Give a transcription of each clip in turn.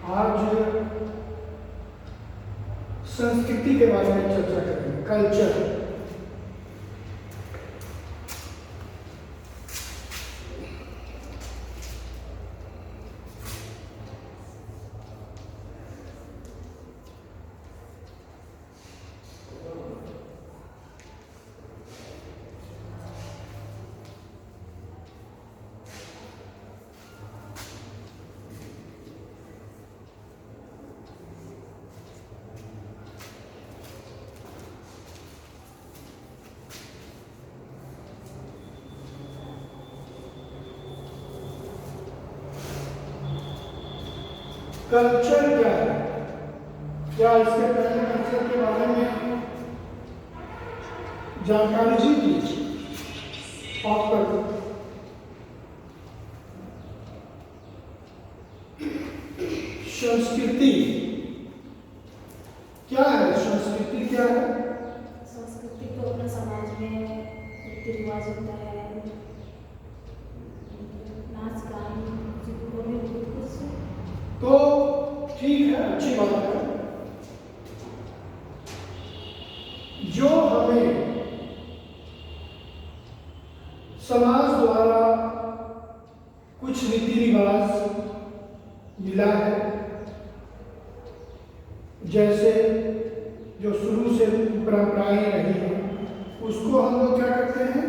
आज संस्कृति के बारे में चर्चा करेंगे, कल्चर। कल्चर क्या है? क्या इसके पहले कल्चर के बारे में जानकारी दी थी आप तक? संस्कृति क्या है? संस्कृति क्या है? संस्कृति तो अपने समाज में रीति रिवाज होता है, नाच गान, बहुत कुछ। तो ठीक है, अच्छी बात है। जो हमें समाज द्वारा कुछ रीति रिवाज मिला है, जैसे जो शुरू से परंपराएं रही हैं, उसको हम लोग क्या करते हैं,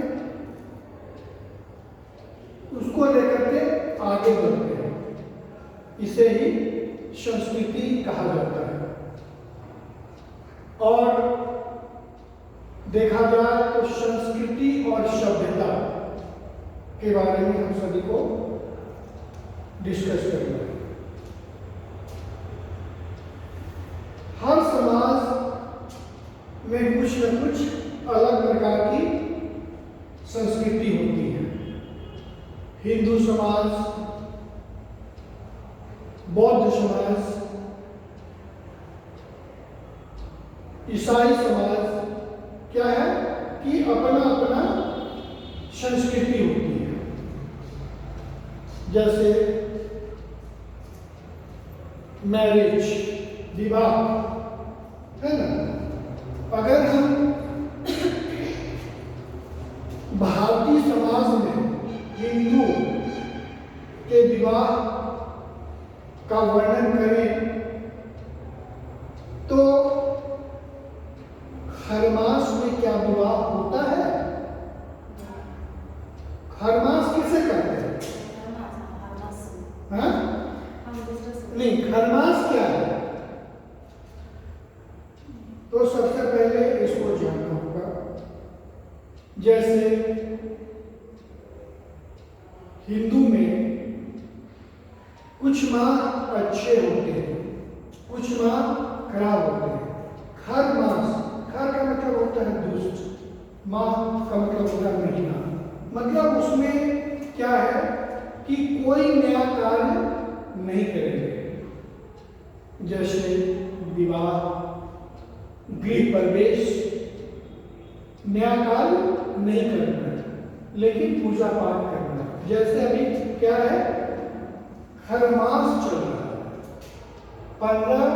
उसको लेकर के आगे बढ़ते हैं। इसे ही संस्कृति कहा जाता है। और देखा जाए तो संस्कृति और सभ्यता के बारे में हम सभी को डिस्कस करना है। हर समाज में कुछ न कुछ अलग प्रकार की संस्कृति होती है। हिंदू समाज, बौद्ध समाज, ईसाई समाज क्या है कि अपना अपना संस्कृति होती है। जैसे मैरिज, विवाह, है ना। अगर हम भारतीय समाज में हिंदू के विवाह का वर्णन करें तो खरमास में क्या विवाह होता है? खरमास किसे कहते हैं? हाँ? नहीं, खरमास क्या है? तो सबसे पहले इसको जानना होगा। जैसे हिंदू में कुछ माह अच्छे होते हैं, कुछ माह खराब होते हैं। खर मास, खर का मतलब होता है दुष्ट, माह का मतलब होता है महीना। मतलब उसमें क्या है कि कोई नया कार्य नहीं करेंगे, जैसे विवाह, गृह प्रवेश, नया कार्य नहीं करना है, लेकिन पूजा पाठ करना है। जैसे अभी क्या है, खरमास चल रहा है। 15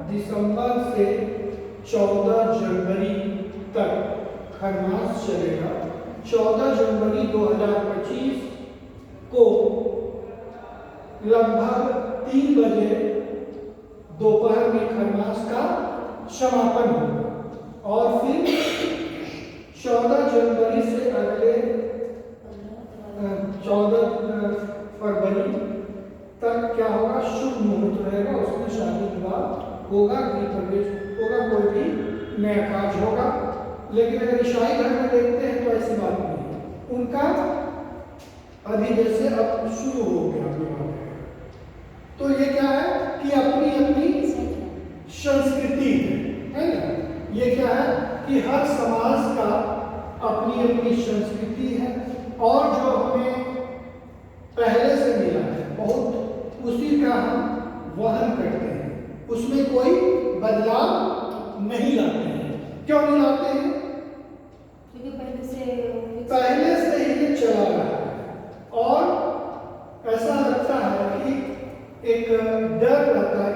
दिसंबर से 14 जनवरी तक खरमास चलेगा। 14 जनवरी 2025 को लगभग 3 बजे दोपहर में खरमास का समापन होगा। और फिर 14 जनवरी से अगले 14 फरवरी तक क्या होगा, शुभ मुहूर्त रहेगा, उसमें शादी विवाह होगा, गृह प्रवेश होगा, कोई भी नया कार्य होगा। लेकिन अगर ईसाई धर्म में देखते हैं तो ऐसी बात नहीं है। उनका अभी जैसे अब शुरू हो गया विवाह, तो ये क्या है कि अपनी अपनी संस्कृति है ना। ये क्या है कि हर समाज का अपनी अपनी संस्कृति है, और जो हमें पहले से मिला है बहुत, उसी का हम वहन करते हैं, उसमें कोई बदलाव नहीं लाते हैं। क्यों नहीं लाते हैं? क्योंकि पहले से ही ये चला रहा है। और ऐसा लगता है कि एक डर रहता है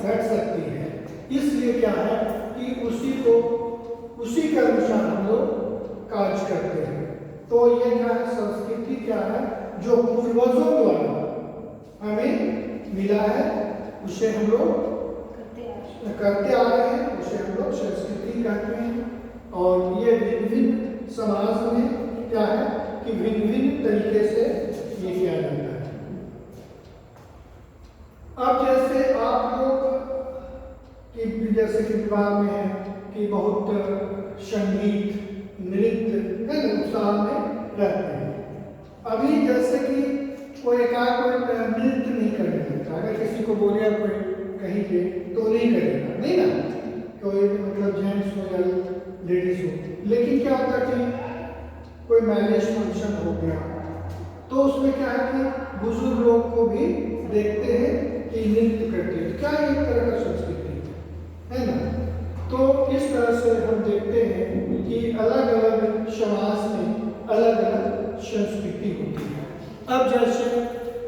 घट सकती है, इसलिए क्या है कि उसी के अनुसार हम लोग कार्य करते हैं। तो ये क्या है, संस्कृति क्या है, जो पूर्वजों द्वारा हमें मिला है उसे हम लोग करते आ रहे हैं, उसे हम लोग संस्कृति कहते हैं। और ये विभिन्न समाज में क्या है कि भिन्न तरीके से ये किया जाता है। अब जैसे आप लोग कि जैसे कि विवाह में है कि बहुत संगीत नृत्य है ना, उत्साह में रहते हैं। अभी जैसे कि कोई नृत्य नहीं करने लगता, अगर किसी को बोले कोई कहीं पे तो नहीं करेगा, नहीं ना, कोई मतलब जेंट्स हो या लेडीज हो। लेकिन क्या होता है कि कोई मैरिज फंक्शन हो गया तो उसमें क्या है कि बुजुर्ग लोग को भी देखते हैं कि नृत्य करते हैं, क्या एक तरह का संस्कृति है ना। तो इस तरह से हम देखते हैं कि अलग अलग समाज में अलग अलग संस्कृति होती है। अब जैसे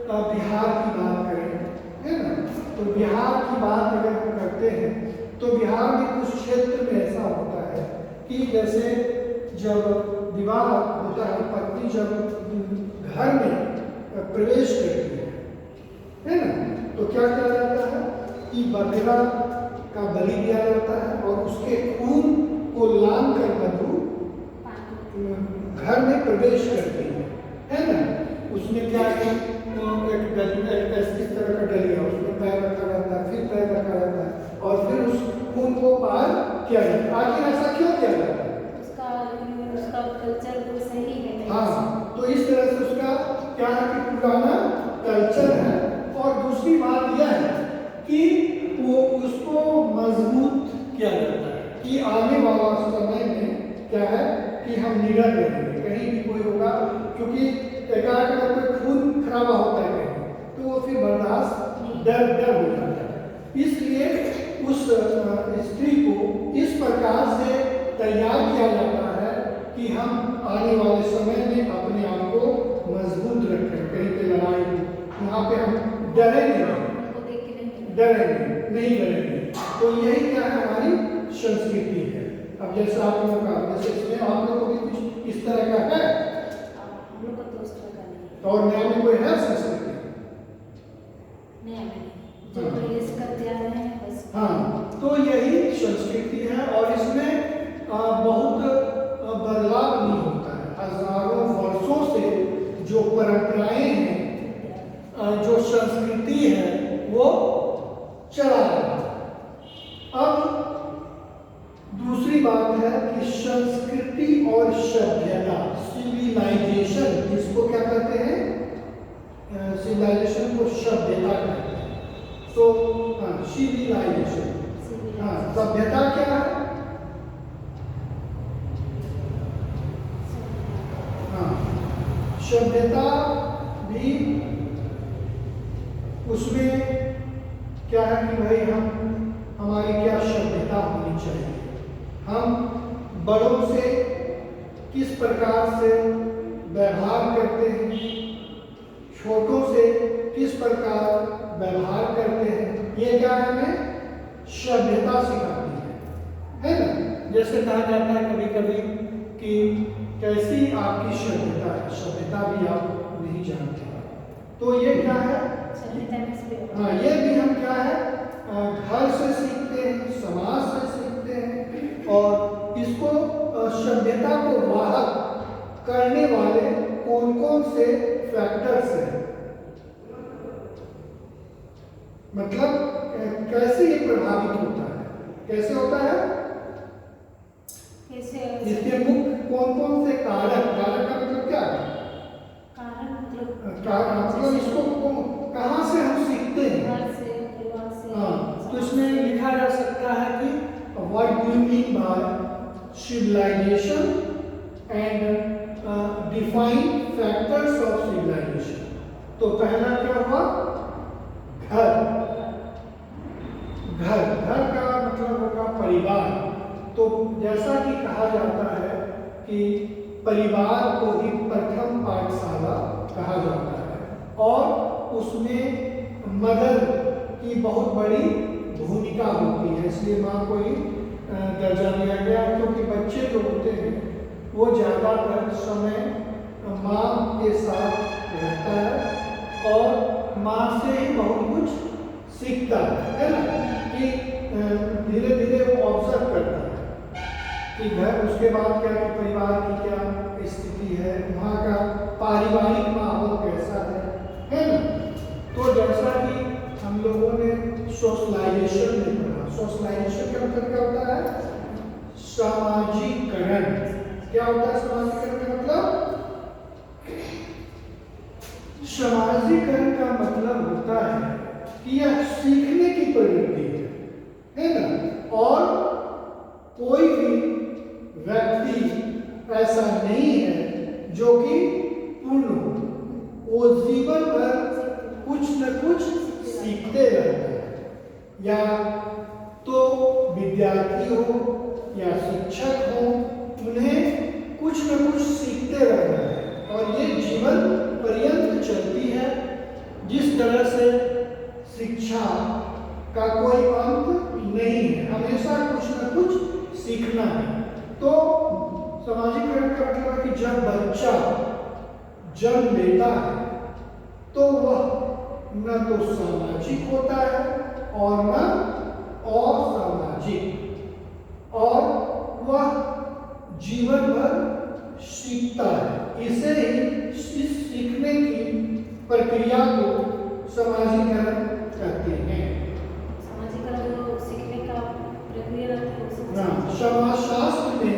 बिहार की बात करें है ना, तो बिहार की बात अगर हम करते हैं तो बिहार में कुछ क्षेत्र में ऐसा होता है कि जैसे जब विवाह होता है, पत्नी जब घर में प्रवेश करती है ना, तो क्या किया जाता है कि बकरा का बलि दिया जाता है और उसके खून को लान कर वधू घर में प्रवेश करती है ना। उसमें क्या है, इस तरह का डलिया, उसमें पैर रखा जाता है, फिर पैर रखा जाता है और फिर उस खून को पार किया जाता है। आखिर ऐसा क्यों किया जाता है? उसका कल्चर तो सही है। हाँ, तो इस तरह से उसका क्या है कि पुराना कल्चर है। और दूसरी बात यह है कि वो उसको मजबूत किया जाता है कि आने वाला समय में क्या है कि हम निडर रहेंगे, कहीं भी कोई होगा, क्योंकि एकाएक अगर कोई खून खराबा होता है कहीं तो वो फिर बर्दाश्त डर हो जाता है। इसलिए उस स्त्री को इस प्रकार से तैयार किया जाता है कि हम आने वाले समय में अपने आप को मजबूत रखें, कहीं पे लड़ाई वहाँ पे हम डरेंगे नहीं। तो यही क्या है, हमारी संस्कृति है। अब जैसे आप लोगों का, जैसे इसमें आप लोगों को भी कुछ इस तरह का है और नया में कोई है संस्कृति? हाँ, तो यही संस्कृति है और इसमें बहुत बदलाव नहीं होता है। हजारों वर्षों से जो परंपराएं हैं, जो संस्कृति है वो चला रहा है। अब दूसरी बात है कि संस्कृति और सभ्यता, सिविलाइजेशन, जिसको क्या कहते हैं, सिविलाइजेशन को सभ्यता कहते हैं। तो हाँ, सिविलाइजेशन, हाँ, सभ्यता क्या है? हाँ, सभ्यता भी उसमें क्या है कि भाई हमारी क्या सभ्यता होनी चाहिए, हम बड़ों से किस प्रकार से व्यवहार करते हैं, छोटों से किस प्रकार व्यवहार करते हैं, ये क्या हमें सभ्यता सिखाती है ना। जैसे कहा जाता है कभी कभी कि कैसी आपकी सभ्यता है, सभ्यता भी आप नहीं जानते। तो ये क्या है, हाँ, ये भी हम क्या है घर से सीखते हैं, समाज से सीखते हैं। और इसको सभ्यता को वाहक करने वाले कौन कौन से फैक्टर्स हैं, मतलब कैसे ये प्रभावित होता है, कैसे होता है, इसके मुख्य कौन कौन से कारक का मतलब क्या है, मतलब इसको कहाँ से हम सीखते हैं। हाँ, तो इसमें लिखा जा सकता है कि what do you mean by civilisation and define factors of civilisation. तो पहला क्या हुआ, घर का मतलब होगा परिवार। तो जैसा कि कहा जाता है कि परिवार को ही प्रथम पाठशाला कहा जाता है और उसमें मदर की बहुत बड़ी भूमिका होती है, इसलिए माँ को ही दर्जा दिया गया, क्योंकि बच्चे जो होते हैं वो ज़्यादातर समय माँ के साथ रहता है और माँ से ही बहुत कुछ सीखता है ना, कि धीरे धीरे वो ऑब्जर्व करता है कि घर, उसके बाद क्या, कि परिवार की क्या स्थिति है, वहाँ का पारिवारिक माहौल कैसा है ना। तो जैसा कि हम लोगों ने सोशलाइजेशन में पढ़ा, सोशलाइजेशन का मतलब क्या होता है? सामाजिकरण। क्या होता है सामाजिकरण का मतलब? सामाजिकरण का मतलब होता है कि यह सीखने की प्रवृत्ति है ना, और कोई भी व्यक्ति ऐसा नहीं है जो कि पूर्ण हो, वो जीवन भर कुछ न कुछ सीखते रहते हैं, या तो विद्यार्थी हो या शिक्षक हो, उन्हें कुछ न कुछ सीखते रहना है और ये जीवन पर्यंत चलती है। जिस तरह से शिक्षा का कोई अंत नहीं है, हमेशा कुछ न कुछ सीखना है। तो सामाजिकरण का मतलब है कि जब बच्चा जन्म लेता है तो वह न तो सामाजिक होता है और न असामाजिक, और वह जीवन भर सीखता है। इसे ही, इस सीखने की प्रक्रिया को समाजीकरण कहते हैं। समाजीकरण जो सीखने का प्रक्रिया रहता है, समाजशास्त्र में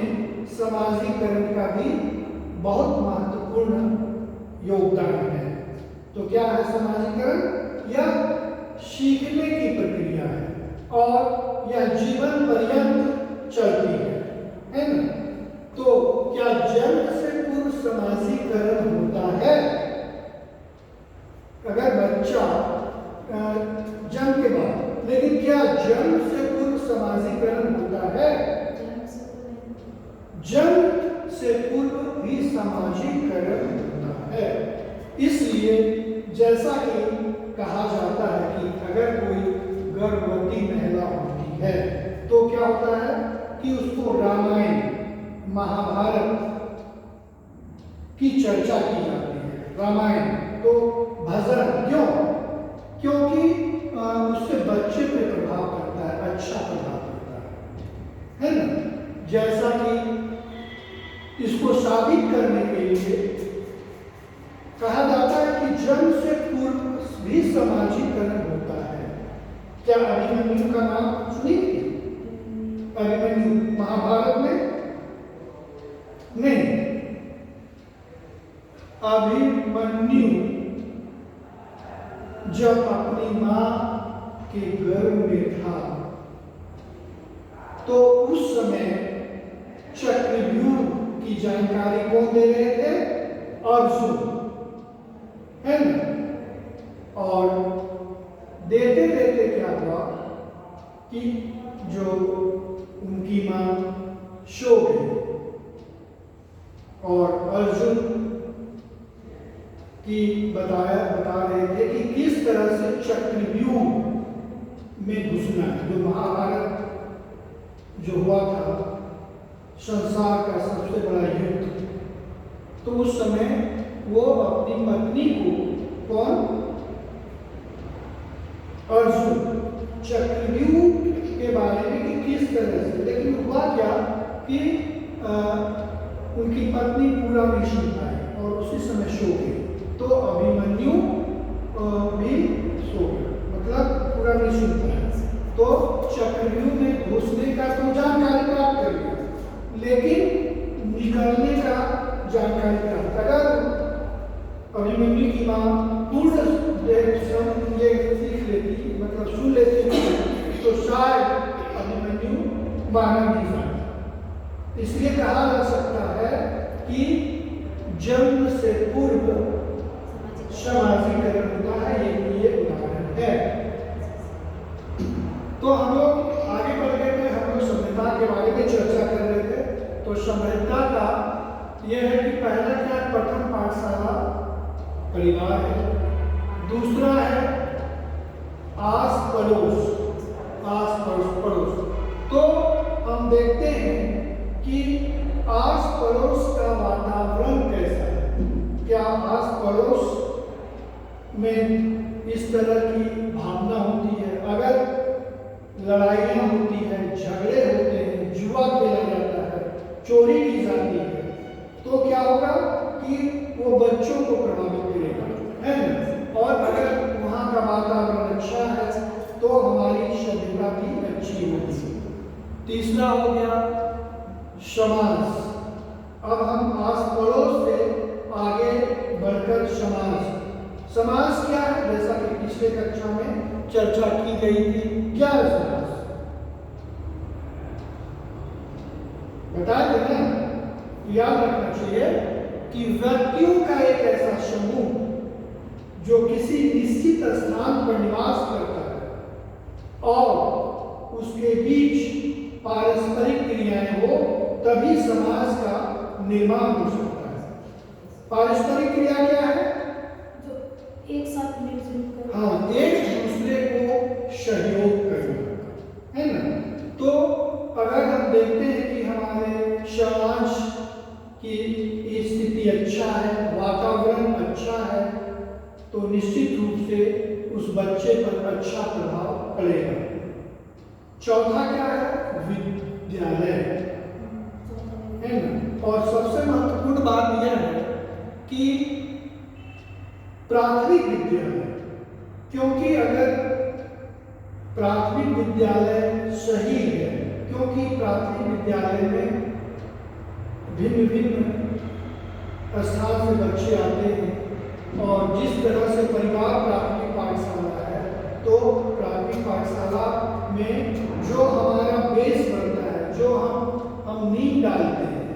समाजीकरण का भी बहुत महत्वपूर्ण योगदान है। तो क्या है समाजीकरण? यह सीखने की प्रक्रिया है और यह जीवन पर्यंत चलती है ना। तो क्या जन्म से पूर्व समाजीकरण होता है? अगर बच्चा जन्म के बाद, लेकिन क्या जन्म से पूर्व समाजीकरण होता है? जन्म से पूर्व भी समाजीकरण होता है। इसलिए जैसा कि कहा जाता है कि अगर कोई गर्भवती महिला होती है तो क्या होता है कि उसको रामायण, महाभारत की चर्चा की जाती है। रामायण तो भजन, क्यों? क्योंकि उससे बच्चे पे प्रभाव पड़ता है, अच्छा प्रभाव पड़ता है ना। जैसा कि इसको साबित करने के लिए कहा जाता है कि जन्म से पूर्व भी समाजीकरण होता है। क्या अभिमन्यु का नाम सुनी? अभिमन्यु महाभारत में नहीं। अभिमन्यु जब अपनी मां के गर्भ में था तो उस समय चक्रव्यूह की जानकारी कौन दे रहे थे? अर्जुन, है ना। और देते देते क्या हुआ कि जो उनकी मां सो गई और अर्जुन की बता रहे थे कि किस तरह से चक्रव्यूह में घुसना है। जो महाभारत जो हुआ था, संसार का सबसे बड़ा युद्ध, तो उस समय वो अपनी पत्नी को, कौन? अर्जुन, चक्रव्यूह के बारे में कि किस तरह से, लेकिन हुआ क्या कि उनकी पत्नी पूरा नहीं सुन पाई और उसी समय सो गई। तो अभिमन्यु भी सो गया, मतलब पूरा नहीं सुन पाया। तो चक्रव्यूह में घुसने का तो जानकारी प्राप्त कर लिया, लेकिन निकलने का जानकारी प्राप्त। अगर अभिमन्यु की मां पूर्ण ये सीख लेती, मतलब सुन लेती, तो शायद अभिमन्यु मानव नहीं था। इसलिए कहा जा सकता है कि जन्म से पूर्व समाजीकरण होता है। ये उदाहरण है। तो हम लोग आगे बढ़ गए थे, हम लोग सभ्यता के बारे में चर्चा कर रहे थे। तो सभ्यता का यह है कि पहला क्या, प्रथम पाठशाला परिवार है, दूसरा है आस पड़ोस, आस पड़ोस। तो हम देखते हैं कि आस पड़ोस का वातावरण कैसा है। क्या आस पड़ोस में इस तरह की भावना होती है? अगर लड़ाइयाँ होती है, झगड़े होते हैं, जुआ खेला जाता है, चोरी की जाती है, तो क्या होगा कि वो बच्चों को प्रभावित करेगा, है ना? और अगर वहाँ का वातावरण अच्छा है तो हमारी सभ्यता भी अच्छी होगी। तीसरा हो गया समाज। अब हम आस पड़ोस से आगे बढ़कर समाज क्या है? जैसा कि पिछले कक्षा में चर्चा की गई थी, क्या है समाज? बताए थे ना, याद रखना चाहिए कि व्यक्तियों का एक ऐसा समूह जो किसी निश्चित स्थान पर निवास करता है और उसके बीच पारस्परिक क्रियाएं हो, तभी समाज का निर्माण हो सकता है। पारस्परिक क्रिया क्या है? जो एक साथ मिलजुल कर, हाँ, एक दूसरे को सहयोग करना, है ना? तो अगर हम देखते हैं कि हमारे समाज की स्थिति अच्छा है, वातावरण अच्छा है, तो निश्चित रूप से उस बच्चे पर अच्छा प्रभाव पड़ेगा। चौथा क्या है? विद्यालय, है ना? और सबसे महत्वपूर्ण बात यह है कि प्राथमिक विद्यालय, क्योंकि अगर प्राथमिक विद्यालय सही है, क्योंकि प्राथमिक विद्यालय में भिन्न भिन्न स्थान से बच्चे आते हैं, और जिस तरह से परिवार प्राथमिक पाठशाला है, तो प्राथमिक पाठशाला में जो हमारा बेस बनता है, जो हम नींव डालते हैं,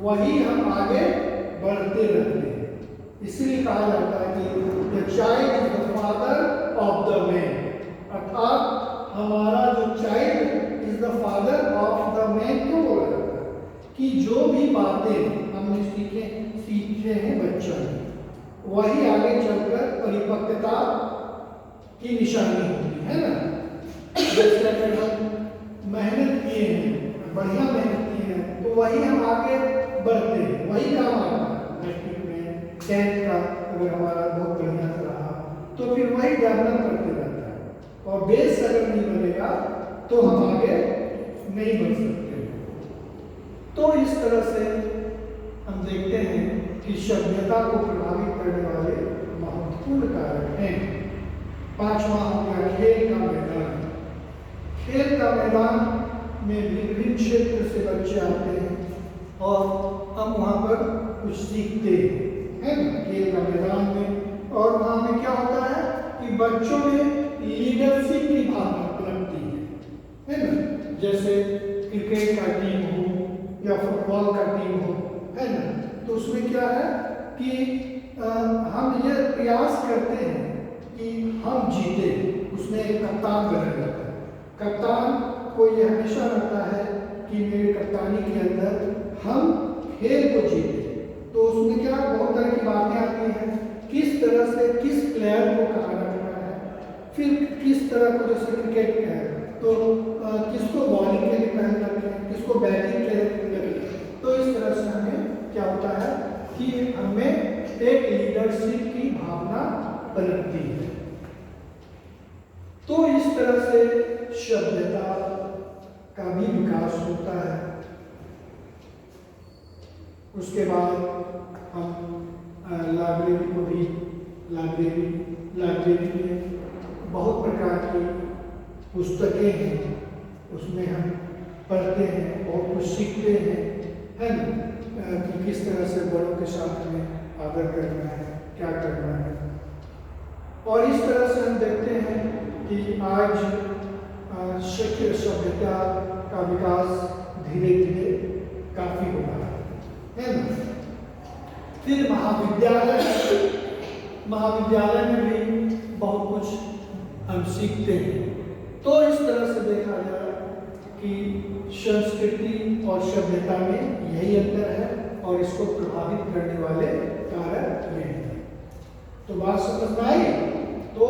वही हम आगे बढ़ते रहते हैं। इसलिए कहा जाता है कि the child is the father of the man, अर्थात हमारा जो child is the father of the man. क्यों बोला जाता है? कि जो भी बातें हमने सीखे हैं बच्चों ने, वही आगे चलकर परिपक्वता की निशानी होती है ना। जैसे अगर हम मेहनत किए हैं, बढ़िया मेहनत किए हैं, तो वही हम आगे बढ़ते हैं, वही काम आता है। मैट्रिक में 10th का अगर हमारा बहुत बढ़िया से रहा, तो फिर वही डेवलप करते रहता है, और बेस अगर नहीं बनेगा तो हम आगे नहीं बढ़ सकते। तो इस तरह से हम देखते हैं कि सभ्यता को प्रभावित करने वाले महत्वपूर्ण कारक हैं। पांचवा हो गया खेल का मैदान। खेल का मैदान में विभिन्न क्षेत्र से बच्चे आते हैं और हम वहाँ पर कुछ सीखते हैं, है ना? खेल का मैदान में, और वहाँ में क्या होता है कि बच्चों में लीडरशिप की भावना पनपती है ना? जैसे क्रिकेट का टीम हो या फुटबॉल का टीम हो, है ना? तो उसमें क्या है कि हम ये प्रयास करते हैं कि हम जीते। उसमें एक कप्तान बना रहता है। कप्तान को ये हमेशा रहता है कि मेरे कप्तानी के अंदर हम खेल को जीते। तो उसमें क्या बहुत तरह की बातें आती हैं, किस तरह से किस प्लेयर को कहाँ रखना है, फिर किस तरह को, जैसे क्रिकेट में है तो किसको बॉलिंग के लिए पहले रखें, किसको बैटिंग के लिए रखें। तो इस तरह से हमें क्या होता है कि हमें एक लीडरशिप की भावना पनपती है। तो इस तरह से सभ्यता का भी विकास होता है। उसके बाद हम लाइब्रेरी को भी, लाइब्रेरी में बहुत प्रकार की पुस्तकें हैं, उसमें हम पढ़ते हैं, बहुत कुछ सीखते हैं, है ना? कि किस तरह से बड़ों के साथ में आदर करना है, क्या करना है। और इस तरह से हम देखते हैं कि आज शिक्षित सभ्यता का विकास धीरे धीरे काफी हो रहा है ना? फिर महाविद्यालय में भी बहुत कुछ हम सीखते हैं। तो इस तरह से देखा जाए कि संस्कृति और सभ्यता में यही अंतर है, और इसको प्रभावित करने वाले कारक ये हैं। तो बात समझ में आई? तो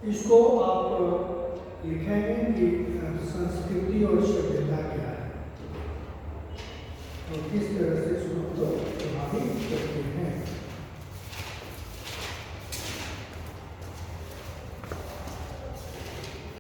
इसको आप लिखेंगे कि संस्कृति और सभ्यता क्या है, तो किस तरह से इसको